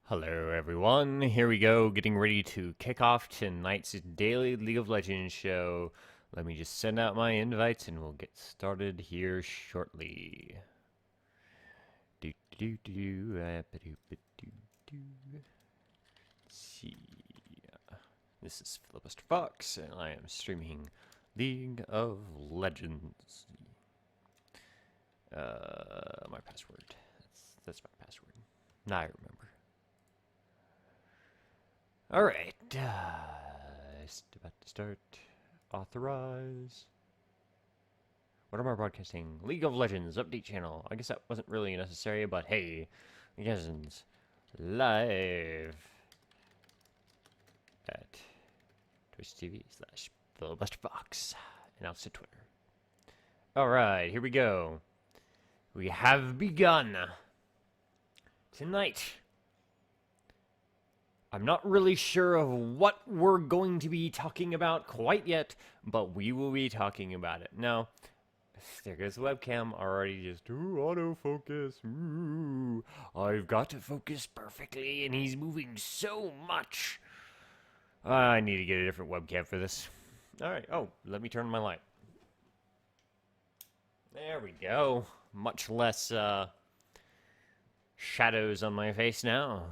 Hello everyone, here we go, getting ready to kick off tonight's daily League of Legends show. Let me just send out my invites and we'll get started here shortly. Let's see. This is FilibusterFox and I am streaming League of Legends. My password. That's my password. Now I remember. Alright, it's about to start. Authorize. What am I broadcasting? League of Legends update channel. I guess that wasn't really necessary, but hey, Legends live at twitch.tv/FilibusterFox. Announced to Twitter. Alright, here we go. We have begun. Tonight, I'm not really sure of what we're going to be talking about quite yet, but we will be talking about it. Now, there goes the webcam already just, autofocus, I've got to focus perfectly, and he's moving so much. I need to get a different webcam for this. Alright, let me turn my light. There we go. Much less, shadows on my face now.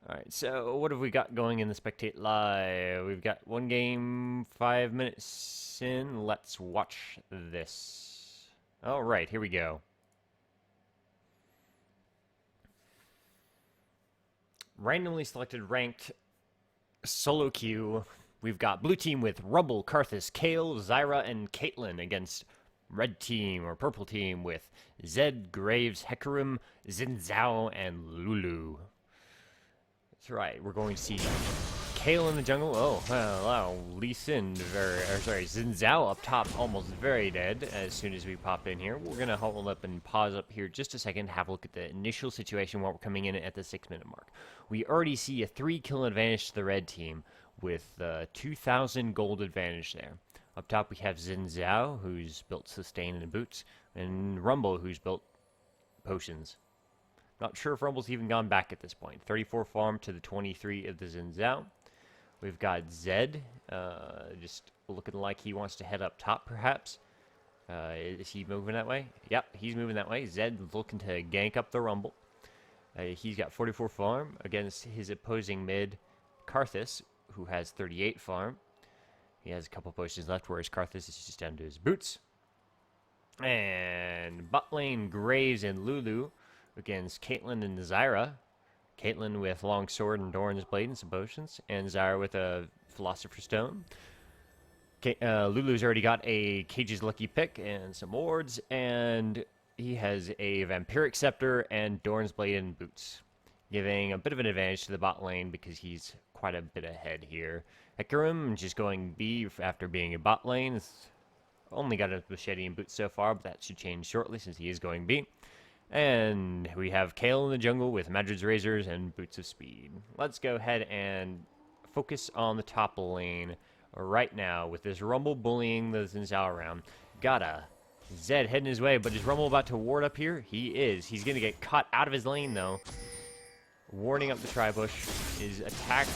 Alright, so what have we got going in the Spectate Live? We've got one game, 5 minutes in. Let's watch this. Alright, here we go. Randomly selected ranked solo queue. We've got blue team with Rumble, Karthus, Kale, Zyra, and Caitlyn against red team or purple team with Zed, Graves, Hecarim, Xin Zhao, and Lulu. That's right, we're going to see Kale in the jungle. Oh, wow, Lee Sin, Xin Zhao up top, almost very dead as soon as we pop in here. We're going to hold up and pause up here just a second, have a look at the initial situation while we're coming in at the 6-minute mark. We already see a 3-kill advantage to the red team with 2,000 gold advantage there. Up top we have Xin Zhao, who's built Sustain and Boots, and Rumble, who's built Potions. Not sure if Rumble's even gone back at this point. 34 farm to the 23 of the Xin Zhao. We've got Zed, just looking like he wants to head up top, perhaps. Is he moving that way? Yep, he's moving that way. Zed looking to gank up the Rumble. He's got 44 farm against his opposing mid, Karthus, who has 38 farm. He has a couple potions left, whereas Karthus is just down to his boots. And bot lane, Graves and Lulu against Caitlyn and Zyra. Caitlyn with long sword and Doran's blade and some potions, and Zyra with a Philosopher's Stone. Lulu's already got a Cage's Lucky Pick and some wards, and he has a Vampiric Scepter and Doran's blade and boots, giving a bit of an advantage to the bot lane because he's quite a bit ahead here. Hecarim just going B after being a bot lane. It's only got a machete and boots so far, but that should change shortly since he is going B. And we have Kale in the jungle with Madrid's Razors and Boots of Speed. Let's go ahead and focus on the top lane right now with this Rumble bullying the Xin Zhao around. Got a Zed heading his way, but is Rumble about to ward up here? He is. He's going to get caught out of his lane, though. Warding up the Tri-Bush. His attack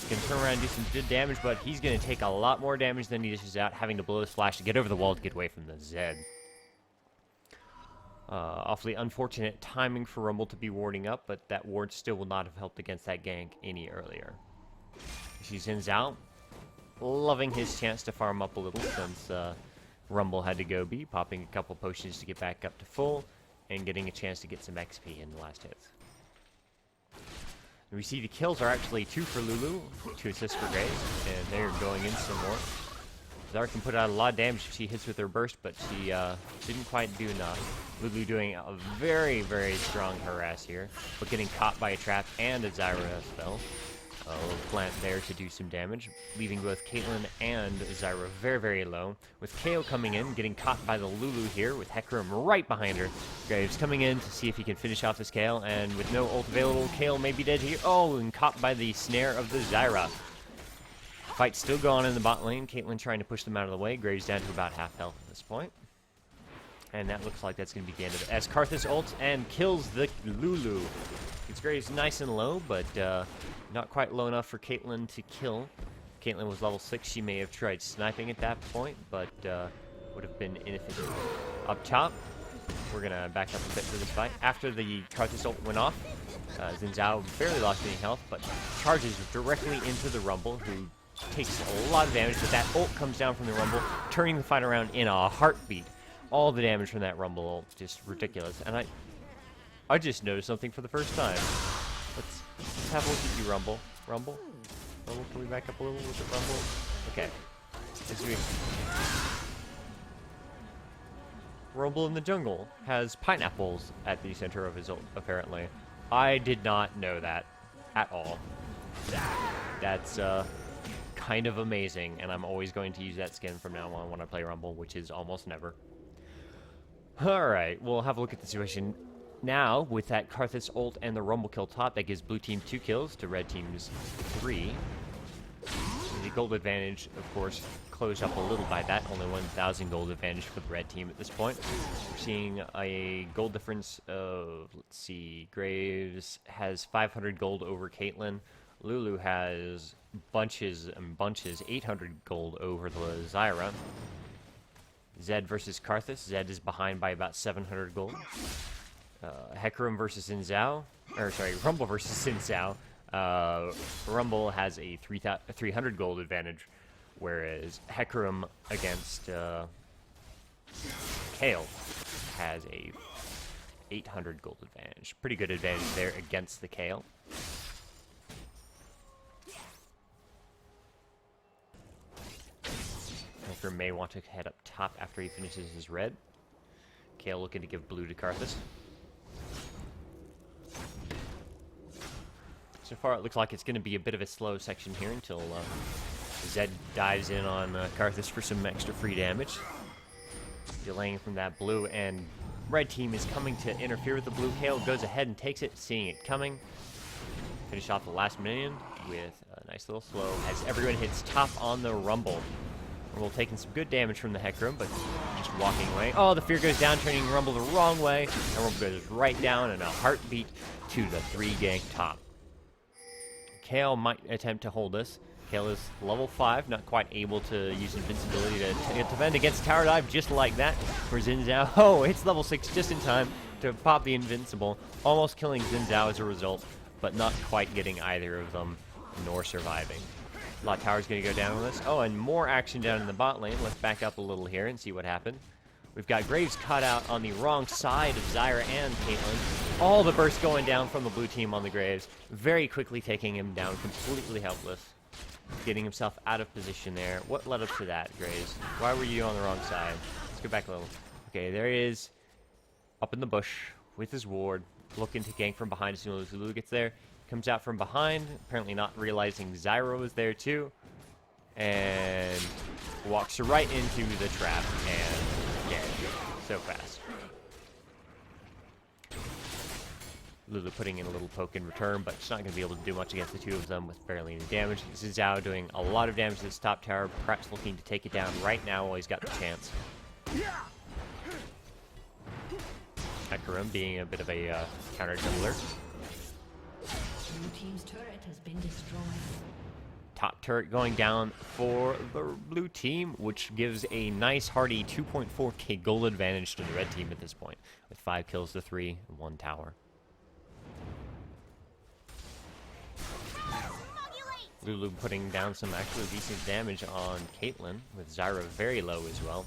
can turn around and do some good damage, but he's going to take a lot more damage than he dishes out, having to blow his flash to get over the wall to get away from the Zed. Awfully unfortunate timing for Rumble to be warding up, but that ward still will not have helped against that gank any earlier. She Xin Zhao, loving his chance to farm up a little since Rumble had to go B, popping a couple potions to get back up to full, and getting a chance to get some XP in the last hits. And we see the kills are actually 2 for Lulu, 2 assists for Graves, and they're going in some more. Zyra can put out a lot of damage if she hits with her burst, but she didn't quite do enough. Lulu doing a very, very strong harass here, but getting caught by a trap and a Zyra spell. A little plant there to do some damage, leaving both Caitlyn and Zyra very, very low. With Kale coming in, getting caught by the Lulu here, with Hecarim right behind her. Graves coming in to see if he can finish off this Kale, and with no ult available, Kale may be dead here. Oh, and caught by the snare of the Zyra. Fight's still going on in the bot lane. Caitlyn trying to push them out of the way. Graves down to about half health at this point. And that looks like that's going to be the end of it. As Karthus ults and kills the Lulu. Gets Graves nice and low, but not quite low enough for Caitlyn to kill. Caitlyn was level 6. She may have tried sniping at that point, but would have been inefficient. Up top, we're going to back up a bit for this fight. After the Karthus ult went off, Xin Zhao barely lost any health, but charges directly into the Rumble, who takes a lot of damage, but that ult comes down from the Rumble, turning the fight around in a heartbeat. All the damage from that Rumble ult, just ridiculous. And I just noticed something for the first time. Let's have a look at you, Rumble. Rumble? Rumble, can we back up a little with the Rumble? Okay. Rumble in the jungle has pineapples at the center of his ult, apparently. I did not know that at all. That's kind of amazing, and I'm always going to use that skin from now on when I play Rumble, which is almost never. Alright, we'll have a look at the situation now with that Karthus ult and the Rumble kill top. That gives blue team 2 kills to red team's 3. The gold advantage, of course, closed up a little by that. Only 1,000 gold advantage for the red team at this point. We're seeing a gold difference of, let's see, Graves has 500 gold over Caitlyn. Lulu has bunches and bunches, 800 gold over the Zyra. Zed versus Karthus. Zed is behind by about 700 gold. Hecarim versus Xin Zhao. Or, sorry, Rumble versus Xin Zhao. Rumble has a 300 gold advantage, whereas Hecarim against Kale has a 800 gold advantage. Pretty good advantage there against the Kale. Hecarim may want to head up top after he finishes his red. Kale looking to give blue to Karthus. So far, it looks like it's going to be a bit of a slow section here until Zed dives in on Karthus for some extra free damage. Delaying from that blue, and red team is coming to interfere with the blue. Kale goes ahead and takes it, seeing it coming. Finish off the last minion with a nice little slow as everyone hits top on the Rumble. Rumble taking some good damage from the Hecarim, but just walking away. Oh, the fear goes down, turning Rumble the wrong way, and Rumble goes right down in a heartbeat to the 3 gank top. Kale might attempt to hold this. Kale is level 5, not quite able to use invincibility to defend against tower dive just like that. For Xin Zhao, oh, it's level 6 just in time to pop the invincible, almost killing Xin Zhao as a result, but not quite getting either of them, nor surviving. Lot Tower's going to go down on this. Oh, and more action down in the bot lane. Let's back up a little here and see what happened. We've got Graves cut out on the wrong side of Zyra and Caitlyn. All the bursts going down from the blue team on the Graves. Very quickly taking him down, completely helpless. Getting himself out of position there. What led up to that, Graves? Why were you on the wrong side? Let's go back a little. Okay, there he is. Up in the bush with his ward. Looking to gank from behind as soon as Lulu gets there. Comes out from behind, apparently not realizing Zyra was there too. And walks right into the trap and so fast. Lulu putting in a little poke in return, but she's not going to be able to do much against the two of them with barely any damage. This is Zhao doing a lot of damage to this top tower, perhaps looking to take it down right now while he's got the chance. Hecarim being a bit of a counter juggler. Blue team's turret has been destroyed. Top turret going down for the blue team, which gives a nice hearty 2.4k gold advantage to the red team at this point, with 5 kills to 3 and 1 tower. Lulu putting down some actually decent damage on Caitlyn, with Zyra very low as well.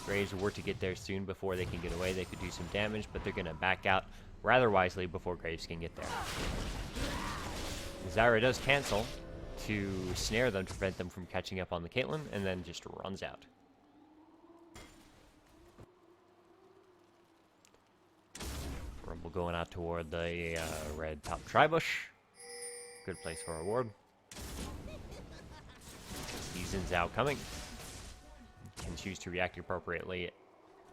Graves were to get there soon before they can get away. They could do some damage, but they're going to back out rather wisely before Graves can get there. Zyra does cancel to snare them to prevent them from catching up on the Caitlyn, and then just runs out. Rumble going out toward the red top tri-bush. Good place for a ward. Sees Xin Zhao coming. Can choose to react appropriately,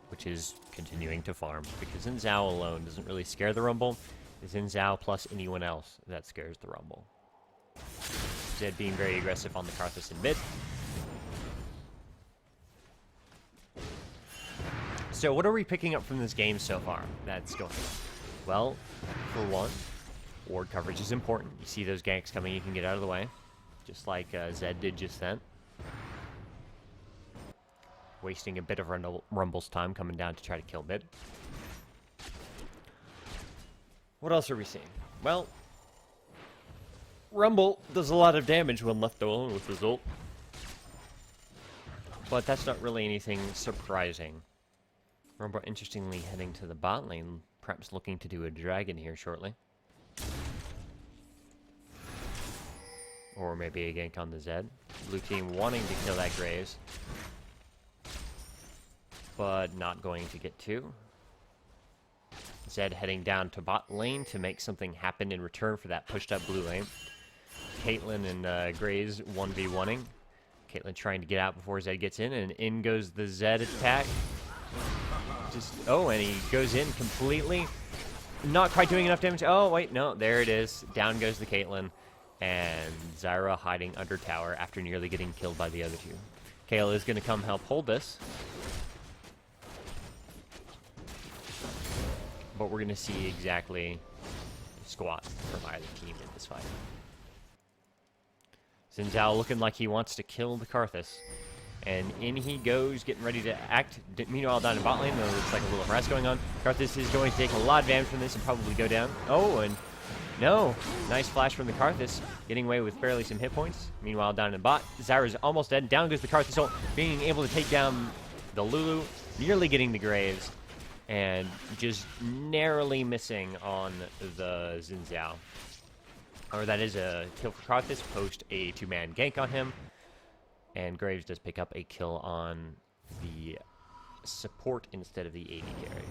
which is continuing to farm, because Xin Zhao alone doesn't really scare the Rumble. It's Xin Zhao plus anyone else that scares the Rumble. Zed being very aggressive on the Karthus in mid. So what are we picking up from this game so far that's going on? Well, for one, Ward coverage is important. You see those ganks coming, you can get out of the way. Just like Zed did just then. Wasting a bit of Rumble's time coming down to try to kill mid. What else are we seeing? Well, Rumble does a lot of damage when left alone with his ult. But that's not really anything surprising. Rumble, interestingly, heading to the bot lane, perhaps looking to do a dragon here shortly. Or maybe a gank on the Zed. Blue team wanting to kill that Graves, but not going to get to. Zed heading down to bot lane to make something happen in return for that pushed up blue lane. Caitlyn and Graves 1v1ing. Caitlyn trying to get out before Zed gets in, and in goes the Zed attack. And he goes in completely. Not quite doing enough damage. Oh, wait, no, there it is. Down goes the Caitlyn. And Zyra hiding under tower after nearly getting killed by the other two. Kale is going to come help hold this. But we're going to see exactly squat from either team in this fight. Xin Zhao looking like he wants to kill the Karthus. And in he goes, getting ready to act. Meanwhile, down in bot lane, there looks like a little harass going on. Karthus is going to take a lot of damage from this and probably go down. Oh, and no. Nice flash from the Karthus, getting away with barely some hit points. Meanwhile, down in bot, Zyra's almost dead. Down goes the Karthus ult, being able to take down the Lulu, nearly getting the Graves, and just narrowly missing on the Xin Zhao. Or that is a kill for Karthus, post a two-man gank on him. And Graves does pick up a kill on the support instead of the AD carry.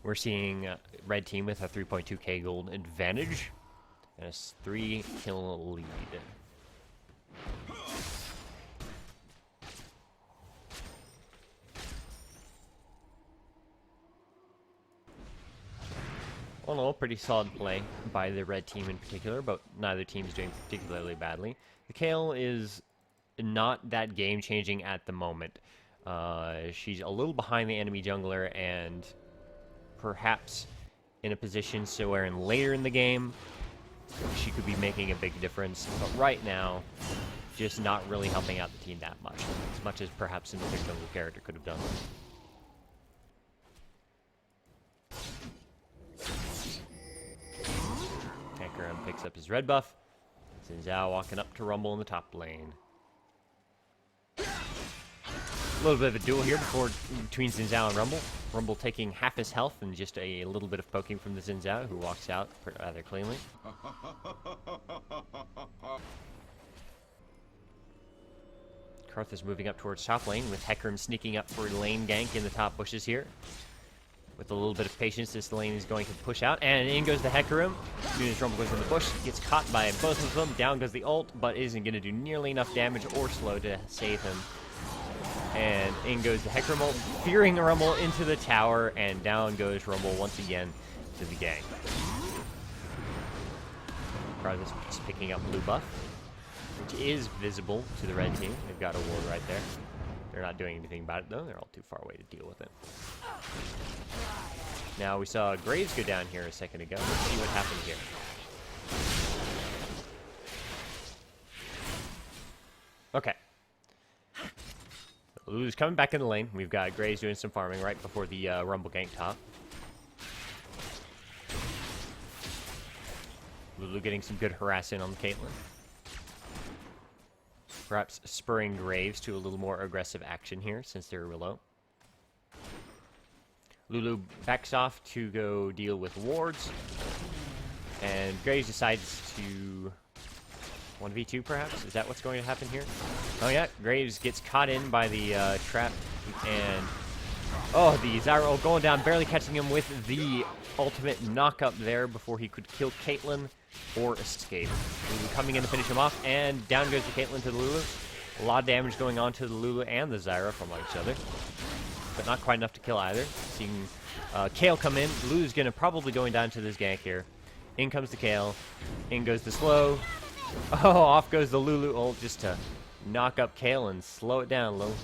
We're seeing red team with a 3.2k gold advantage and a 3-kill lead. All in all, pretty solid play by the red team in particular, but neither team is doing particularly badly. The Kale is not that game-changing at the moment. She's a little behind the enemy jungler and perhaps in a position so where later in the game she could be making a big difference. But right now, just not really helping out the team that much as perhaps another jungle character could have done. Picks up his red buff. Xin Zhao walking up to Rumble in the top lane. A little bit of a duel here between Xin Zhao and Rumble. Rumble taking half his health and just a little bit of poking from the Xin Zhao, who walks out rather cleanly. Karthus moving up towards top lane with Hecarim sneaking up for a lane gank in the top bushes here. With a little bit of patience, this lane is going to push out, and in goes the Hecarim. As soon as Rumble goes in the bush, gets caught by both of them. Down goes the ult, but isn't going to do nearly enough damage or slow to save him. And in goes the Hecarim ult, fearing the Rumble into the tower, and down goes Rumble once again to the gang. Karthus is picking up blue buff, which is visible to the red team. They've got a ward right there. They're not doing anything about it, though. They're all too far away to deal with it. Now, we saw Graves go down here a second ago. Let's see what happened here. Okay. Lulu's coming back in the lane. We've got Graves doing some farming right before the Rumble gank top. Lulu getting some good harassing on the Caitlyn. Perhaps spurring Graves to a little more aggressive action here since they're low. Lulu backs off to go deal with wards. And Graves decides to 1v2 perhaps? Is that what's going to happen here? Oh yeah, Graves gets caught in by the trap. And oh, the Zyra ult going down, barely catching him with the ultimate knock-up there before he could kill Caitlyn or escape. Lulu coming in to finish him off, and down goes the Caitlyn to the Lulu. A lot of damage going on to the Lulu and the Zyra from each other, but not quite enough to kill either. Seeing Kale come in. Lulu's going to probably going down to this gank here. In comes the Kale. In goes the slow. Oh, off goes the Lulu ult just to knock up Kale and slow it down a little.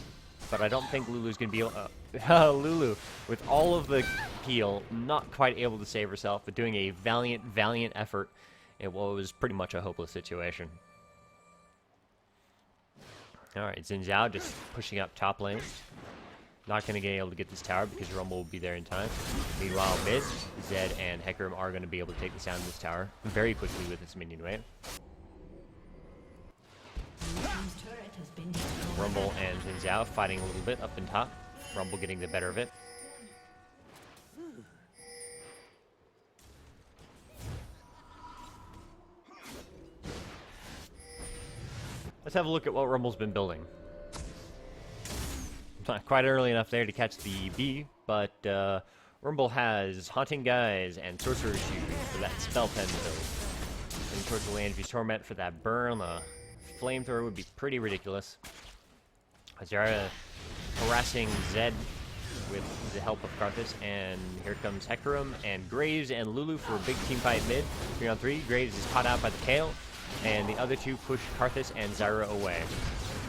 But I don't think Lulu's going to be able Lulu, with all of the peel, not quite able to save herself, but doing a valiant effort in what was pretty much a hopeless situation. Alright, Xin Zhao just pushing up top lane. Not going to get able to get this tower because Rumble will be there in time. Meanwhile, mid, Zed and Hecarim are going to be able to take this down in this tower very quickly with this minion wave. Rumble and Xin Zhao fighting a little bit up in top. Rumble getting the better of it. Let's have a look at what Rumble's been building. Not quite early enough there to catch the B, but Rumble has Haunting Guise and Sorcerer's Shoes for that spell pen build. And towards the Landry's Torment for that burn. Flamethrower would be pretty ridiculous. Azara harassing Zed with the help of Karthus, and here comes Hecarim and Graves and Lulu for a big team fight mid. 3-on-3. Graves is caught out by the Kale, and the other two push Karthus and Zyra away.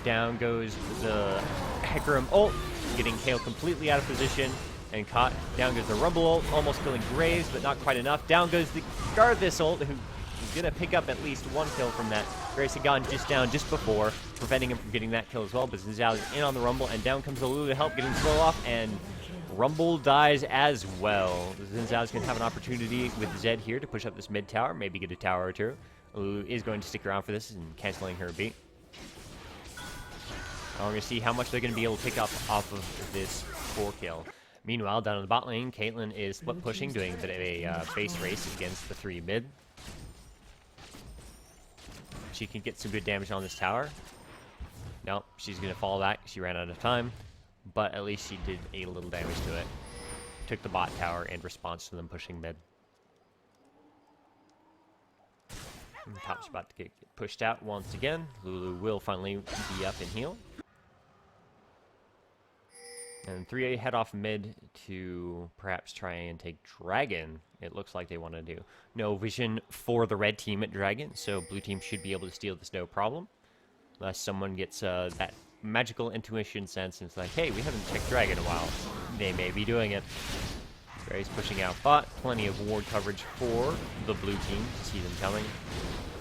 Down goes the Hecarim ult, getting Kale completely out of position and caught. Down goes the Rumble ult, almost killing Graves, but not quite enough. Down goes the Karthus ult, who is going to pick up at least one kill from that. Graves had gone just down just before, preventing him from getting that kill as well, but Xin Zhao is in on the Rumble, and down comes the Lulu to help, getting slow off, and Rumble dies as well. Xin Zhao's going to have an opportunity with Zed here to push up this mid tower, maybe get a tower or two. Lulu is going to stick around for this and canceling her beat. We're going to see how much they're going to be able to pick up off of this 4 kill. Meanwhile, down in the bot lane, Caitlyn is split pushing, doing a bit of a base race against the 3 mid. She can get some good damage on this tower. Nope, she's going to fall back. She ran out of time, but at least she did a little damage to it. Took the bot tower in response to them pushing mid. And top's about to get pushed out once again. Lulu will finally be up and heal. And 3A head off mid to perhaps try and take Dragon. It looks like they want to do. No vision for the red team at Dragon, so blue team should be able to steal this no problem. Unless someone gets that magical intuition sense and it's like, hey, we haven't checked Dragon in a while. They may be doing it. Graves pushing out bot. Plenty of ward coverage for the blue team to see them coming.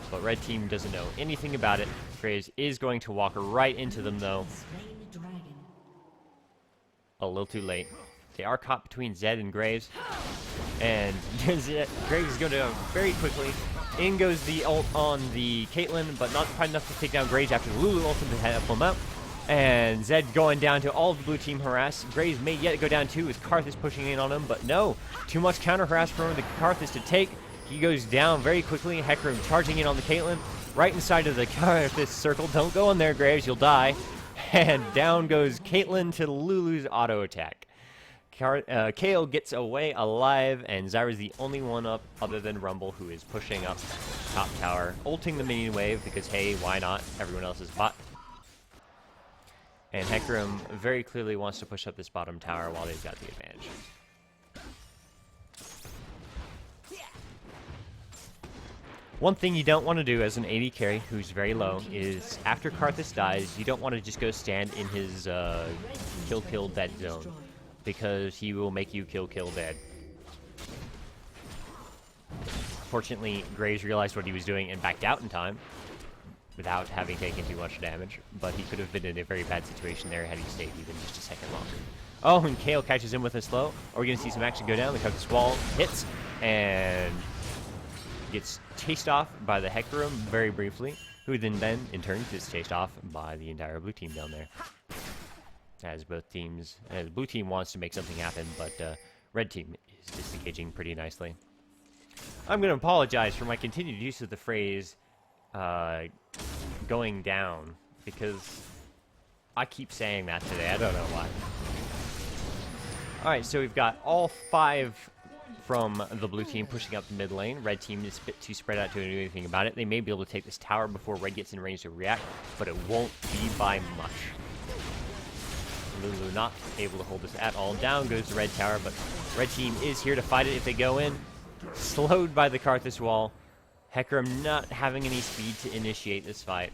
But red team doesn't know anything about it. Graves is going to walk right into them though. A little too late. They are caught between Zed and Graves. And Graves is going to go very quickly. In goes the ult on the Caitlyn, but not quite enough to take down Graves after the Lulu ult to help him out. And Zed going down to all of the blue team harass. Graves may yet go down too with Karthus pushing in on him, but no. Too much counter harass for the Karthus to take. He goes down very quickly. Hecarim charging in on the Caitlyn. Right inside of the Karthus circle. Don't go in there, Graves. You'll die. And down goes Caitlyn to Lulu's auto attack. Kale gets away alive, and Zyra's the only one up other than Rumble who is pushing up top tower, ulting the minion wave because, hey, why not? Everyone else is bot. And Hecarim very clearly wants to push up this bottom tower while they've got the advantage. One thing you don't want to do as an AD carry who's very low is after Karthus dies, you don't want to just go stand in his kill dead zone because he will make you kill dead. Fortunately, Graves realized what he was doing and backed out in time without having taken too much damage, but he could have been in a very bad situation there had he stayed even just a second longer. Oh, and Kale catches him with a slow. Are we going to see some action go down? The Karthus wall hits and gets chased off by the Hecarim very briefly, who then in turn gets chased off by the entire blue team down there. As blue team wants to make something happen, but red team is disengaging pretty nicely. I'm going to apologize for my continued use of the phrase going down, because I keep saying that today. I don't know why. Alright, so we've got all 5 from the blue team pushing up the mid lane. Red team is a bit too spread out to do anything about it. They may be able to take this tower before red gets in range to react, but it won't be by much. Lulu not able to hold this at all. Down goes the red tower, but red team is here to fight it if they go in. Slowed by the Karthus wall. Hecarim not having any speed to initiate this fight.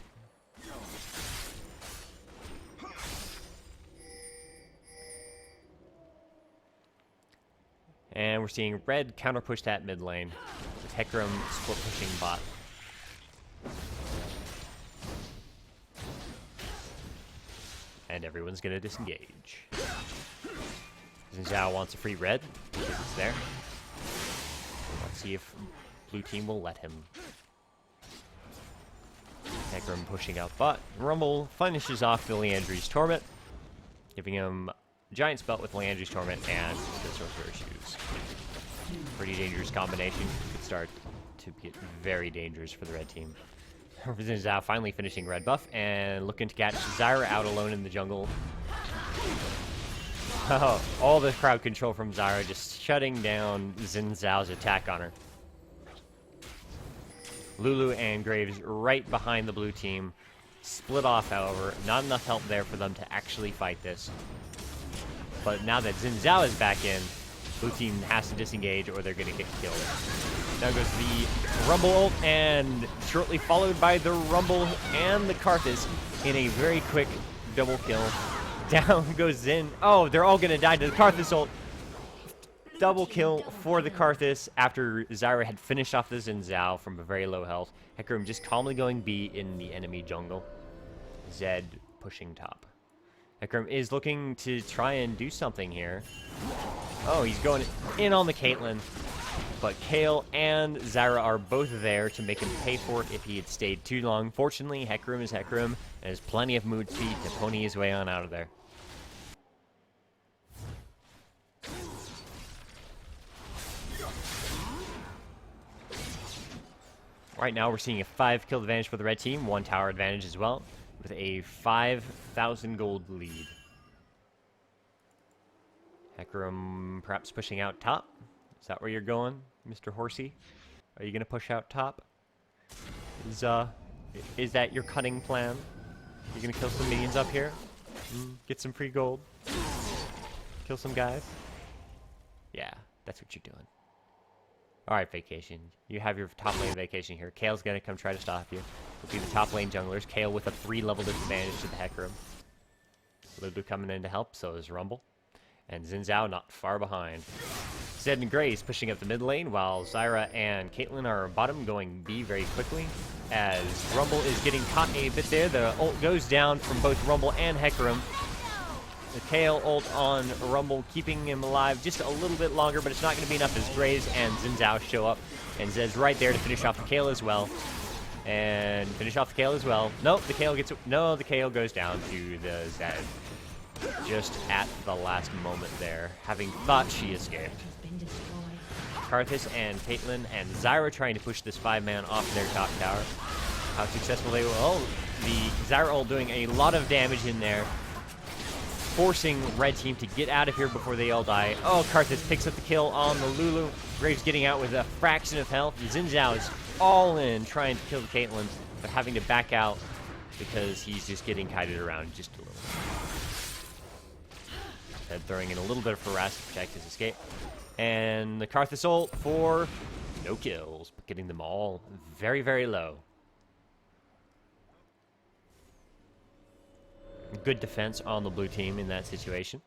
And we're seeing red counter push that mid lane, with Hecarim split pushing bot. And everyone's gonna disengage. Zhao wants a free red, because it's there. Let's see if blue team will let him. Hecarim pushing out bot. Rumble finishes off the Leandri's Torment, giving him Giant's Belt with Leandri's Torment and the Sorcerer's Shoes. Pretty dangerous combination. Could start to get very dangerous for the red team. Zhao finally finishing red buff and looking to catch Zyra out alone in the jungle. Oh, all the crowd control from Zyra just shutting down Xin Zhao's attack on her. Lulu and Graves right behind the blue team. Split off, however. Not enough help there for them to actually fight this. But now that Xin Zhao is back in, blue team has to disengage or they're going to get killed. Now goes the Rumble ult, and shortly followed by the Rumble and the Karthus in a very quick double kill. Down goes Xin. Oh, they're all going to die to the Karthus ult. Double kill for the Karthus after Zyra had finished off the Xin Zhao from a very low health. Hecarim just calmly going B in the enemy jungle. Zed pushing top. Hecarim is looking to try and do something here. Oh, he's going in on the Caitlyn. But Kayle and Zyra are both there to make him pay for it if he had stayed too long. Fortunately, Hecarim is Hecarim and has plenty of mood speed to pony his way on out of there. Right now, we're seeing a 5-kill advantage for the red team, 1 tower advantage as well, with a 5,000 gold lead. Hecarim perhaps pushing out top. Is that where you're going, Mr. Horsey? Are you going to push out top? Is that your cutting plan? You're going to kill some minions up here? Get some free gold? Kill some guys? Yeah, that's what you're doing. Alright, Vacation. You have your top lane Vacation here. Kale's going to come try to stop you. Will be the top lane junglers. Kayle with a 3-level disadvantage to the Hecarim. Lulu coming in to help, so is Rumble. And Xin Zhao not far behind. Zed and Grace pushing up the mid lane, while Zyra and Caitlyn are bottom going B very quickly. As Rumble is getting caught a bit there, the ult goes down from both Rumble and Hecarim. The Kayle ult on Rumble, keeping him alive just a little bit longer, but it's not going to be enough as Graves and Xin Zhao show up. And Zed's right there to finish off the Kayle as well. And finish off the Kayle as well. Nope, the Kayle gets... No, the Kayle goes down to the Zed. Just at the last moment there, having thought she escaped. Karthus and Caitlyn and Zyra trying to push this 5-man off their top tower. How successful they will. Oh, the Zyra ult doing a lot of damage in there, forcing red team to get out of here before they all die. Oh, Karthus picks up the kill on the Lulu. Graves getting out with a fraction of health. Xin Zhao is all in trying to kill the Caitlyn, but having to back out because he's just getting kited around just a little. Zed throwing in a little bit of harass to protect his escape. And the Karthus ult for no kills, but getting them all very, very low. Good defense on the blue team in that situation.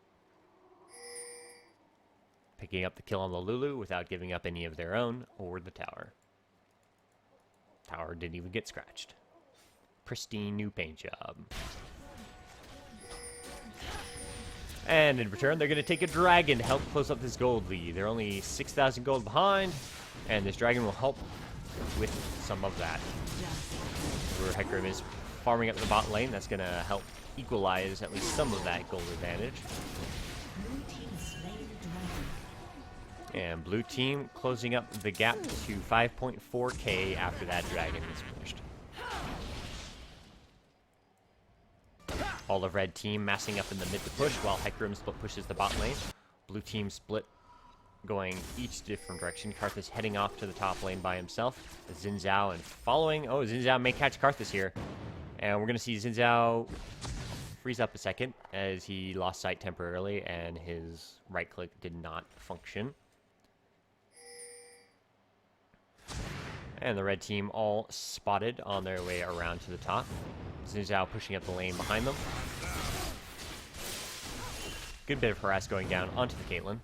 Picking up the kill on the Lulu without giving up any of their own or the tower. Tower didn't even get scratched. Pristine new paint job. And in return, they're going to take a dragon to help close up this gold lead. They're only 6,000 gold behind, and this dragon will help with some of that. Where Hecarim is farming up the bot lane, that's going to help equalize at least some of that gold advantage. And blue team closing up the gap to 5.4k after that dragon is finished. All of red team massing up in the mid to push while Hecarim split pushes the bot lane. Blue team split going each different direction. Karthus heading off to the top lane by himself. Xin Zhao and following. Oh, Xin Zhao may catch Karthus here. And we're going to see Xin Zhao freeze up a second as he lost sight temporarily and his right click did not function. And the red team all spotted on their way around to the top. Xin Zhao pushing up the lane behind them. Good bit of harass going down onto the Caitlyn.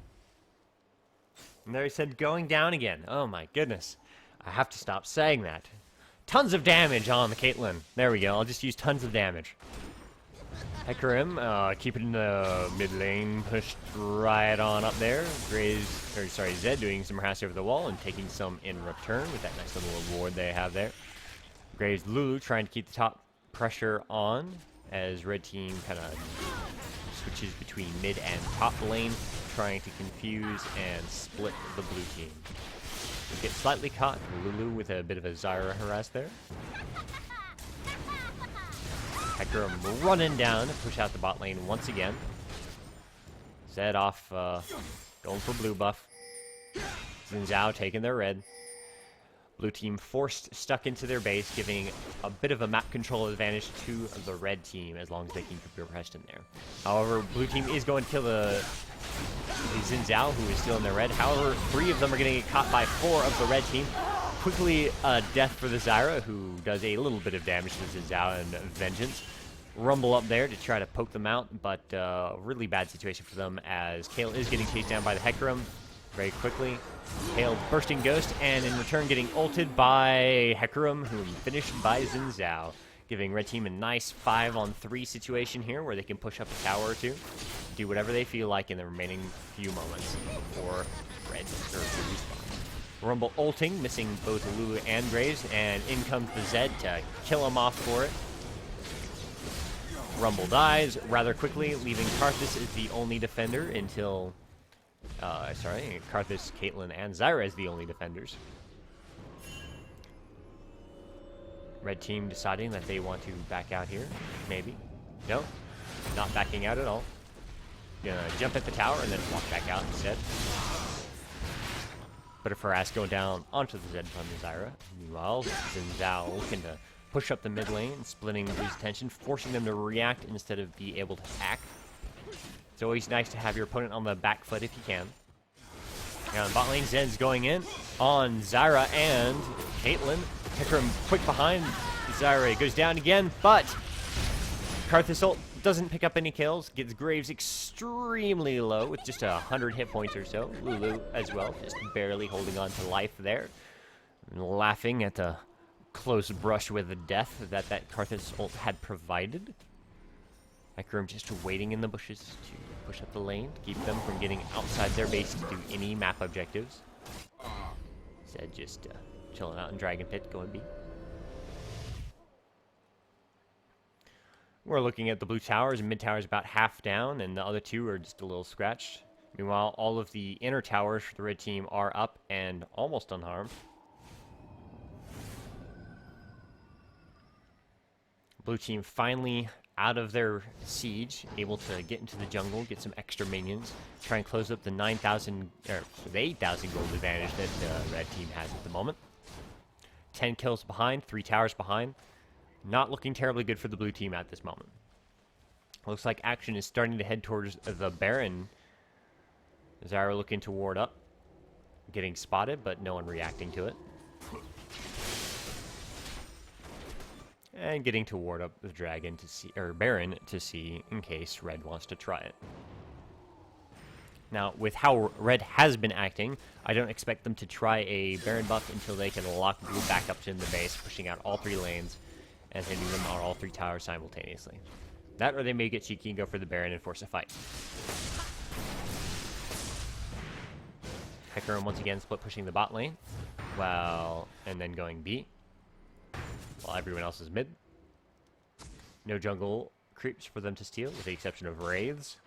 And there he said going down again. Oh my goodness. I have to stop saying that. Tons of damage on the Caitlyn. There we go. I'll just use tons of damage. Hecarim, keep it in the mid lane, pushed right on up there. Zed doing some harass over the wall and taking some in return with that nice little award they have there. Graves Lulu trying to keep the top pressure on as red team kind of switches between mid and top lane, trying to confuse and split the blue team. We get slightly caught. Lulu with a bit of a Zyra harass there. Hecarim running down to push out the bot lane once again. Zed off, going for blue buff. Xin Zhao taking their red. Blue team stuck into their base, giving a bit of a map control advantage to the red team as long as they can keep their pressed in there. However, blue team is going to kill the Xin Zhao, who is still in the red. However, 3 of them are going to get caught by 4 of the red team. Quickly, death for the Zyra, who does a little bit of damage to Xin Zhao and Vengeance. Rumble up there to try to poke them out, but really bad situation for them as Kayle is getting chased down by the Hecarim very quickly. Kayle bursting Ghost, and in return getting ulted by Hecarim, who finished by Xin Zhao, giving red team a nice 5-on-3 situation here where they can push up a tower or two, do whatever they feel like in the remaining few moments before red respawn. Rumble ulting, missing both Lulu and Graves, and in comes the Zed to kill him off for it. Rumble dies rather quickly, leaving Karthus as the only defender until... Karthus, Caitlyn, and Zyra as the only defenders. Red team deciding that they want to back out here, maybe. No, not backing out at all. Gonna jump at the tower and then walk back out instead. Bit of harass going down onto the Zed from the Zyra. Meanwhile, Xin Zhao looking to push up the mid lane, splitting Blue's attention, forcing them to react instead of be able to act. It's always nice to have your opponent on the back foot if you can. Now in bot lane, Zed's going in on Zyra and Caitlyn. Hecarim quick behind Zyra, goes down again, but Karthus ult doesn't pick up any kills, gets Graves extremely low with just 100 hit points or so. Lulu as well, just barely holding on to life there. Laughing at the close brush with the death that Karthus ult had provided. Hecarim just waiting in the bushes to push up the lane, to keep them from getting outside their base to do any map objectives. Zed just chilling out in Dragon Pit, going B. We're looking at the blue towers, and mid tower is about half down, and the other 2 are just a little scratched. Meanwhile, all of the inner towers for the red team are up and almost unharmed. Blue team finally out of their siege, able to get into the jungle, get some extra minions, try and close up the 9,000 or the 8,000 gold advantage that the red team has at the moment. 10 kills behind, 3 towers behind. Not looking terribly good for the blue team at this moment. Looks like action is starting to head towards the Baron. Zyra looking to ward up, getting spotted, but no one reacting to it. And getting to ward up the dragon to see, or Baron to see in case red wants to try it. Now, with how red has been acting, I don't expect them to try a Baron buff until they can lock blue back up to the base, pushing out all 3 lanes and hitting them on all 3 towers simultaneously. That, or they may get cheeky and go for the Baron and force a fight. Hecarim once again split pushing the bot lane, and then going B. While everyone else is mid. No jungle creeps for them to steal, with the exception of Wraiths.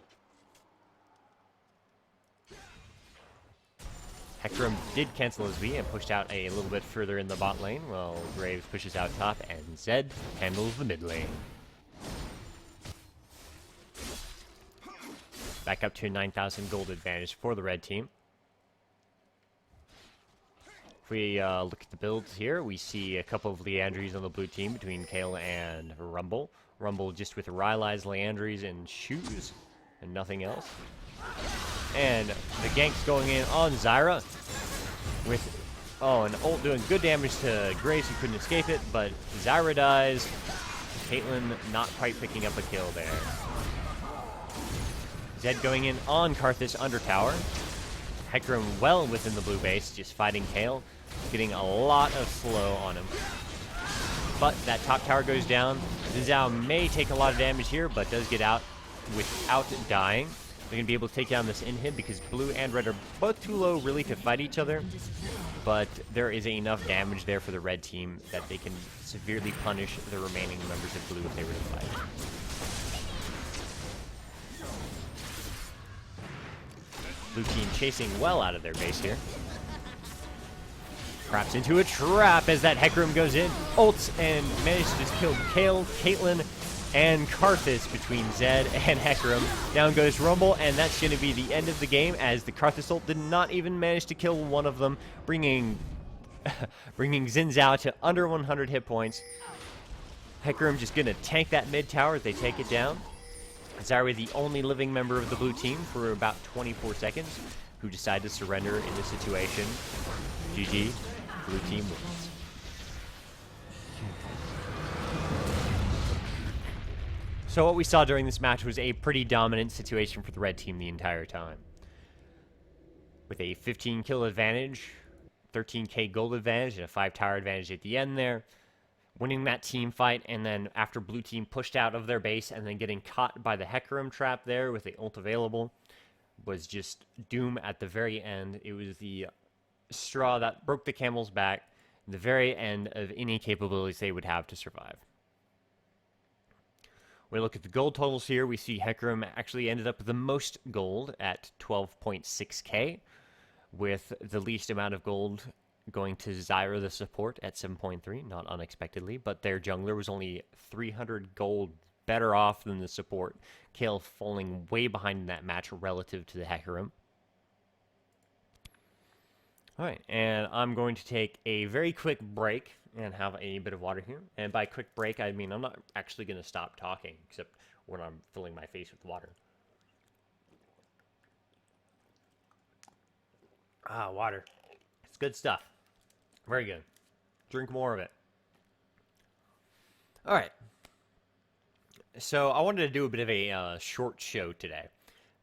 Hecarim did cancel his V and pushed out a little bit further in the bot lane, while Graves pushes out top, and Zed handles the mid lane. Back up to a 9,000 gold advantage for the red team. If we look at the builds here, we see a couple of Liandries on the blue team between Kayle and Rumble. Rumble just with Rylai's, Liandries, and shoes, and nothing else. And the gank's going in on Zyra with, an ult doing good damage to Graves, who couldn't escape it, but Zyra dies. Caitlyn not quite picking up a kill there. Zed going in on Karthus under tower. Hecarim well within the blue base, just fighting Kale, getting a lot of slow on him. But that top tower goes down. Xin Zhao may take a lot of damage here, but does get out without dying. They're going to be able to take down this inhib because blue and red are both too low really to fight each other. But there is enough damage there for the red team that they can severely punish the remaining members of blue if they were to fight. Blue team chasing well out of their base here. Perhaps into a trap as that Hecarim goes in, ults, and manages to just kill Kale, Caitlyn, and Karthus between Zed and Hecarim. Down goes Rumble, and that's going to be the end of the game as the Karthus ult did not even manage to kill one of them, bringing Xin Zhao to under 100 hit points. Hecarim just going to tank that mid tower as they take it down. Zyra, the only living member of the blue team for about 24 seconds, who decided to surrender in this situation. GG. Blue team wins. So what we saw during this match was a pretty dominant situation for the red team the entire time. With a 15 kill advantage, 13k gold advantage, and a 5 tower advantage at the end there. Winning that team fight, and then after blue team pushed out of their base and then getting caught by the Hecarim trap there with the ult available, was just doom at the very end. It was the straw that broke the camel's back, the very end of any capabilities they would have to survive. When we look at the gold totals here, we see Hecarim actually ended up with the most gold at 12.6k, with the least amount of gold going to Zyra, the support, at 7.3, not unexpectedly, but their jungler was only 300 gold better off than the support, Kale falling way behind in that match relative to the Hecarim. Alright, and I'm going to take a very quick break and have a bit of water here. And by quick break, I mean I'm not actually going to stop talking, except when I'm filling my face with water. Ah, water. It's good stuff. Very good. Drink more of it. Alright. So I wanted to do a bit of a short show today,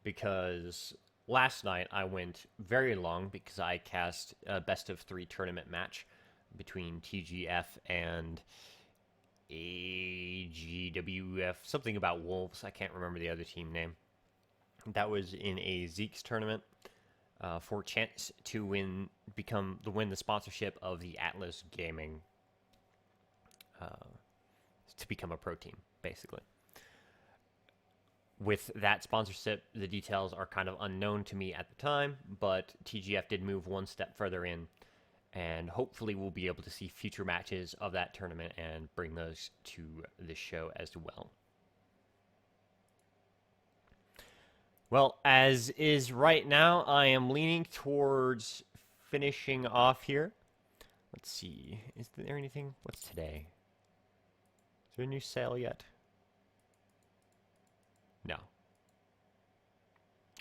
because last night I went very long because I cast a best of 3 tournament match between TGF and AGWF, something about Wolves. I can't remember the other team name. That was in a Zeke's tournament for a chance to win the sponsorship of the Atlas Gaming to become a pro team, basically. With that sponsorship, the details are kind of unknown to me at the time, but TGF did move one step further in, and hopefully we'll be able to see future matches of that tournament and bring those to the show as well. Well, as is right now, I am leaning towards finishing off here. Let's see, is there anything? What's today? Is there a new sale yet? No.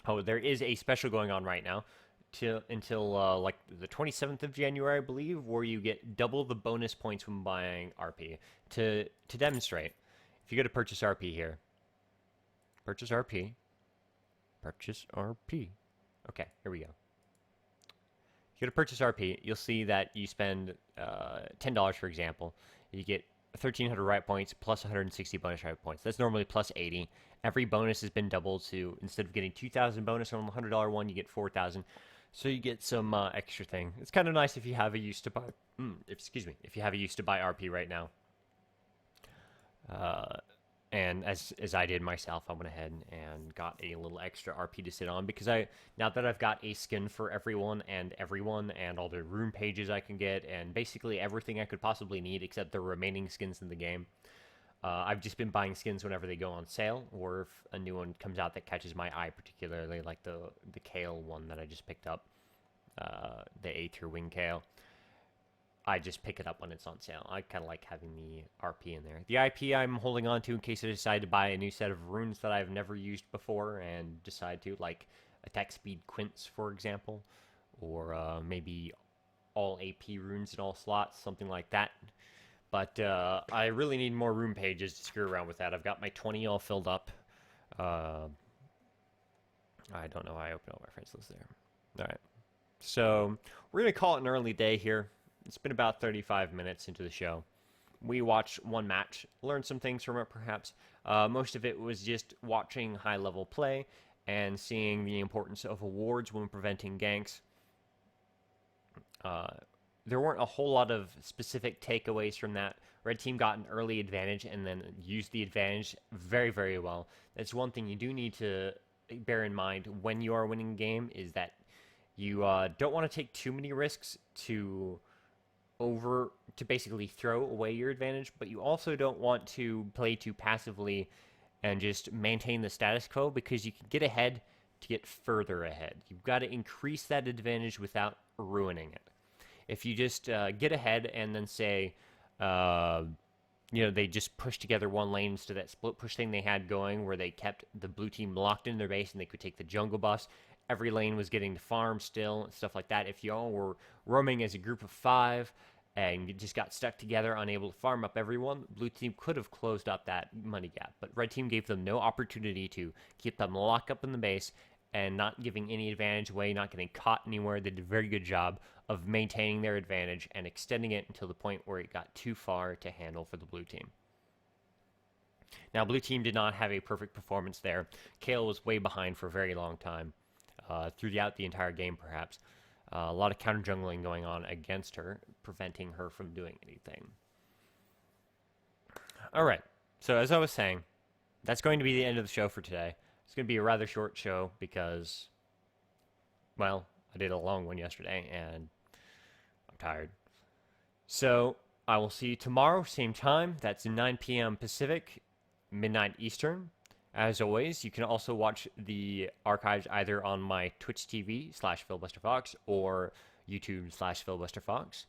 Oh, there is a special going on right now until like the 27th of January, I believe, where you get double the bonus points when buying RP. To demonstrate, if you go to purchase RP here, purchase RP, purchase RP. Okay, here we go. If you go to purchase RP, you'll see that you spend $10, for example. You get 1,300 right points plus 160 bonus right points. That's normally plus 80. Every bonus has been doubled, so instead of getting 2,000 bonus on the $100 one, you get 4,000. So you get some extra thing. It's kind of nice if you have a use to buy. If you have a use to buy RP right now. And as I did myself, I went ahead and got a little extra RP to sit on, because now that I've got a skin for everyone and all the room pages I can get, and basically everything I could possibly need except the remaining skins in the game. I've just been buying skins whenever they go on sale, or if a new one comes out that catches my eye, particularly like the Kale one that I just picked up, the A tier wing Kale. I just pick it up when it's on sale. I kind of like having the RP in there. The IP I'm holding on to in case I decide to buy a new set of runes that I've never used before and decide to, like attack speed quints, for example, or maybe all AP runes in all slots, something like that. But I really need more room pages to screw around with that. I've got my 20 all filled up. I don't know why I opened all my friends list there. All right. So we're going to call it an early day here. It's been about 35 minutes into the show. We watched one match, learned some things from it perhaps. Most of it was just watching high-level play and seeing the importance of awards when preventing ganks. There weren't a whole lot of specific takeaways from that. Red team got an early advantage and then used the advantage very, very well. That's one thing you do need to bear in mind when you are winning a game, is that you don't want to take too many risks to basically throw away your advantage, but you also don't want to play too passively and just maintain the status quo, because you can get ahead to get further ahead. You've got to increase that advantage without ruining it. If you just get ahead and then say, they just pushed together one lane instead of that split push thing they had going, where they kept the blue team locked in their base and they could take the jungle buffs. Every lane was getting to farm still and stuff like that. If you all were roaming as a group of 5 and you just got stuck together, unable to farm up everyone, blue team could have closed up that money gap. But red team gave them no opportunity to keep them locked up in the base and not giving any advantage away, not getting caught anywhere. They did a very good job of maintaining their advantage and extending it until the point where it got too far to handle for the blue team. Now, blue team did not have a perfect performance there. Kayle was way behind for a very long time, throughout the entire game perhaps. A lot of counter jungling going on against her, preventing her from doing anything. Alright, so as I was saying, that's going to be the end of the show for today. It's going to be a rather short show because, well, I did a long one yesterday and I'm tired. So I will see you tomorrow, same time. That's 9 p.m. Pacific, midnight Eastern. As always, you can also watch the archives either on my Twitch TV /FilibusterFox or YouTube /FilibusterFox.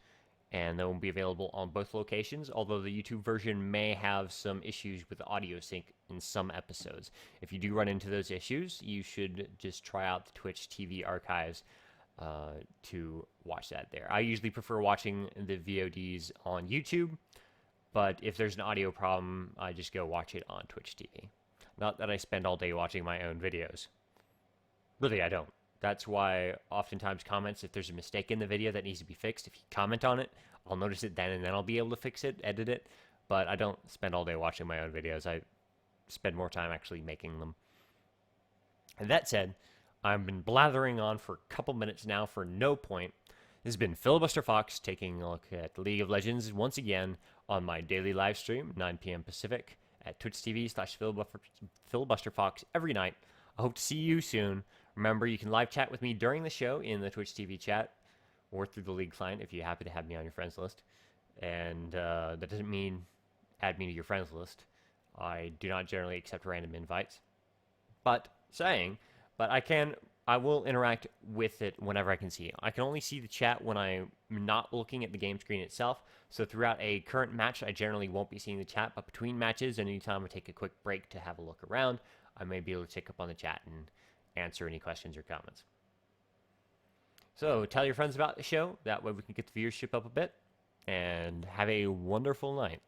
And they will be available on both locations, although the YouTube version may have some issues with audio sync in some episodes. If you do run into those issues, you should just try out the Twitch TV archives to watch that there. I usually prefer watching the VODs on YouTube, but if there's an audio problem, I just go watch it on Twitch TV. Not that I spend all day watching my own videos. Really, I don't. That's why oftentimes comments, if there's a mistake in the video that needs to be fixed, if you comment on it, I'll notice it then, and then I'll be able to fix it, edit it. But I don't spend all day watching my own videos. I spend more time actually making them. And that said, I've been blathering on for a couple minutes now for no point. This has been FilibusterFox taking a look at League of Legends once again on my daily live stream, 9 p.m. Pacific, at Twitch TV /FilibusterFox every night. I hope to see you soon. Remember, you can live chat with me during the show in the Twitch TV chat or through the League client if you happen to have me on your friends list. And that doesn't mean add me to your friends list. I do not generally accept random invites. But I will interact with it whenever I can see it. I can only see the chat when I'm not looking at the game screen itself. So throughout a current match, I generally won't be seeing the chat. But between matches, and anytime I take a quick break to have a look around, I may be able to check up on the chat and answer any questions or comments. So tell your friends about the show. That way we can get the viewership up a bit. And have a wonderful night.